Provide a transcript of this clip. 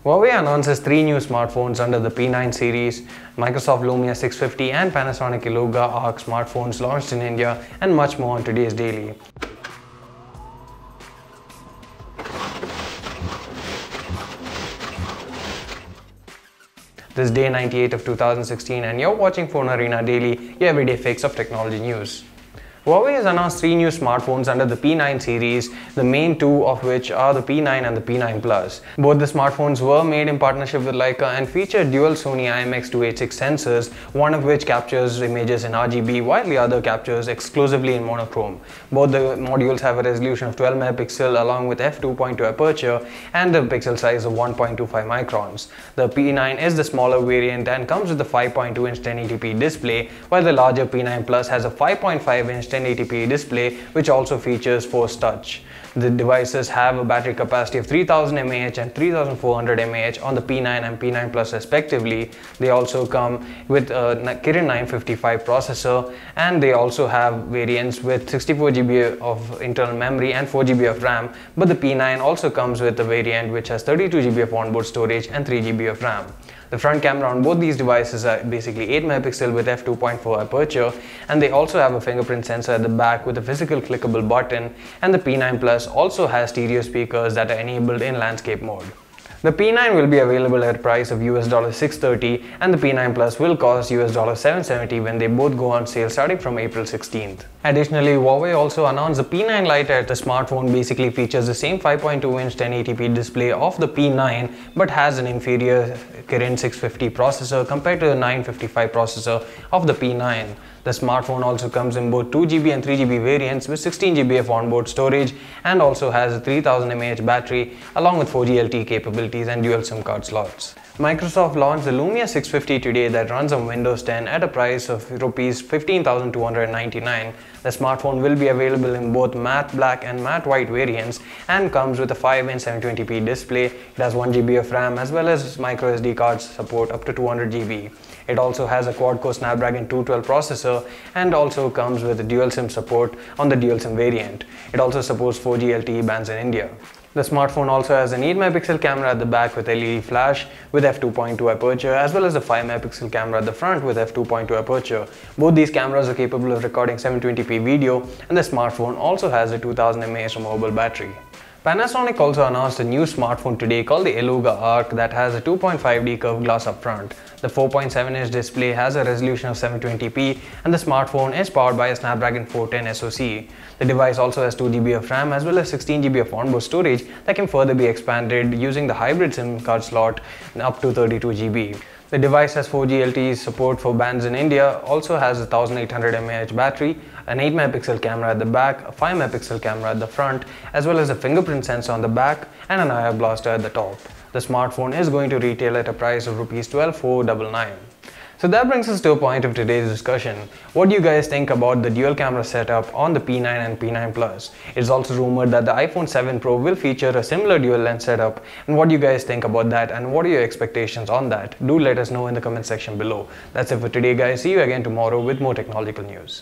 Huawei announces 3 new smartphones under the P9 series, Microsoft Lumia 650 and Panasonic Iluga Arc smartphones launched in India, and much more on today's daily. This is day 98 of 2016 and you're watching FoneArena Daily, your everyday fix of technology news. Huawei has announced 3 new smartphones under the P9 series, the main two of which are the P9 and the P9 Plus. Both the smartphones were made in partnership with Leica and feature dual Sony IMX286 sensors, one of which captures images in RGB while the other captures exclusively in monochrome. Both the modules have a resolution of 12 megapixel along with f2.2 aperture and a pixel size of 1.25 microns. The P9 is the smaller variant and comes with a 5.2-inch 1080p display, while the larger P9 Plus has a 5.5-inch 1080p display which also features Force Touch. The devices have a battery capacity of 3000 mAh and 3400 mAh on the P9 and P9 Plus respectively. They also come with a Kirin 955 processor, and they also have variants with 64GB of internal memory and 4GB of RAM, but the P9 also comes with a variant which has 32GB of onboard storage and 3GB of RAM. The front camera on both these devices are basically 8 megapixel with f2.4 aperture, and they also have a fingerprint sensor at the back with a physical clickable button, and the P9 Plus also has stereo speakers that are enabled in landscape mode. The P9 will be available at a price of $630 and the P9 Plus will cost $770 when they both go on sale starting from April 16th. Additionally, Huawei also announced the P9 Lite. The smartphone basically features the same 5.2-inch 1080p display of the P9 but has an inferior Kirin 650 processor compared to the 955 processor of the P9. The smartphone also comes in both 2GB and 3GB variants with 16GB of onboard storage and also has a 3000 mAh battery along with 4G LTE capabilities and dual SIM card slots. Microsoft launched the Lumia 650 today that runs on Windows 10 at a price of Rs 15,299. The smartphone will be available in both matte black and matte white variants and comes with a 5-inch 720p display. It has 1GB of RAM as well as micro SD cards support up to 200GB. It also has a quad-core Snapdragon 212 processor and also comes with dual SIM support on the dual SIM variant. It also supports 4G LTE bands in India. The smartphone also has an 8 megapixel camera at the back with LED flash with f2.2 aperture as well as a 5 megapixel camera at the front with f2.2 aperture. Both these cameras are capable of recording 720p video, and the smartphone also has a 2000 mAh removable battery. Panasonic also announced a new smartphone today called the Iluga Arc that has a 2.5D curved glass up front. The 4.7-inch display has a resolution of 720p and the smartphone is powered by a Snapdragon 410 SoC. The device also has 2GB of RAM as well as 16GB of onboard storage that can further be expanded using the hybrid SIM card slot up to 32GB. The device has 4G LTE support for bands in India, also has a 1800 mAh battery, an 8 megapixel camera at the back, a 5 megapixel camera at the front, as well as a fingerprint sensor on the back and an IR blaster at the top. The smartphone is going to retail at a price of Rs 12,499. So that brings us to a point of today's discussion. What do you guys think about the dual camera setup on the P9 and P9 Plus? It's also rumored that the iPhone 7 Pro will feature a similar dual lens setup. And what do you guys think about that and what are your expectations on that? Do let us know in the comment section below. That's it for today guys. See you again tomorrow with more technological news.